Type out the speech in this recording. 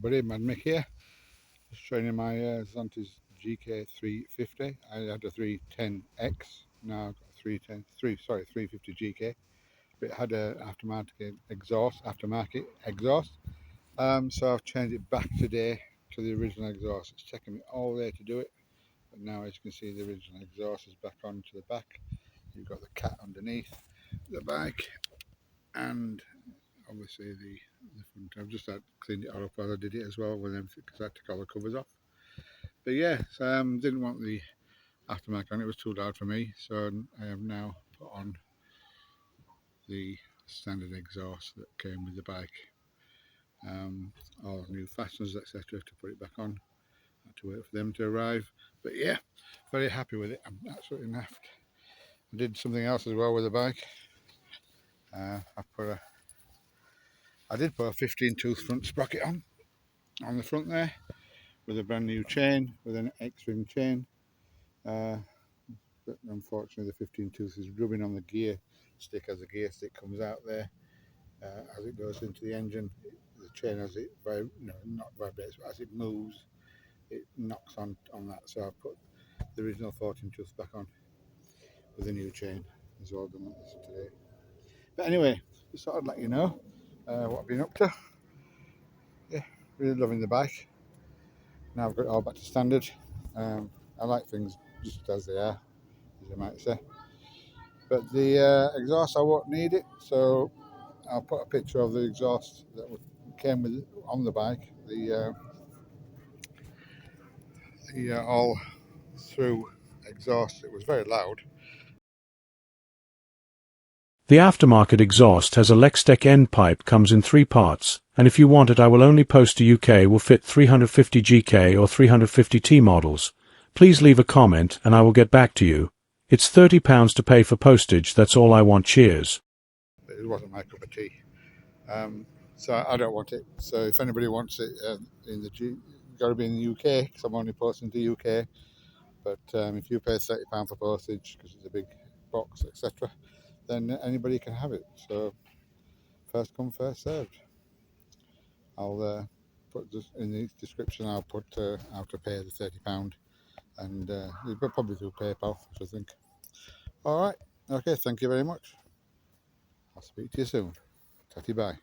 everybody, Mad Mick here. Just showing you my Zontes GK350. I had a 310X, now I've got a 350 GK. But it had an aftermarket exhaust. So I've changed it back today to the original exhaust. It's taken me all day to do it, but now as you can see the original exhaust is back onto the back. You've got the cat underneath the bike, and obviously the front. I've just had cleaned it all up while I did it as well with them because I took all the covers off. But yeah, didn't want the aftermarket on, it was too loud for me, so I have now put on the standard exhaust that came with the bike. All new fasteners, etc. to put it back on. I had to wait for them to arrive, but yeah, very happy with it. I'm absolutely naffed. I did something else as well with the bike. I did put a 15 tooth front sprocket on the front there with a brand new chain, with an X-ring chain. But unfortunately the 15 tooth is rubbing on the gear stick as the gear stick comes out there. As it goes into the engine, the chain, as it not vibrates, but as it moves, it knocks on that. So I put the original 14 tooth back on with a new chain. It's all done like this today. But anyway, just thought I'd let you know what I've been up to. Yeah, really loving the bike. Now I've got it all back to standard. I like things just as they are, as you might say. But the exhaust, I won't need it, so I'll put a picture of the exhaust that came with on the bike. The all through exhaust. It was very loud. The aftermarket exhaust has a Lextech end pipe, comes in 3 parts, and if you want it I will only post to UK will fit 350 GK or 350T models. Please leave a comment and I will get back to you. It's £30 to pay for postage, that's all I want, cheers. It wasn't my cup of tea. So I don't want it. So if anybody wants it got to be in the UK because I'm only posting to UK. But if you pay £30 for postage because it's a big box, etc., then anybody can have it. So first come, first served. I'll put this in the description. I'll put how to pay the £30, and you'll probably do PayPal, I think. All right. Okay. Thank you very much. I'll speak to you soon. Tatty bye.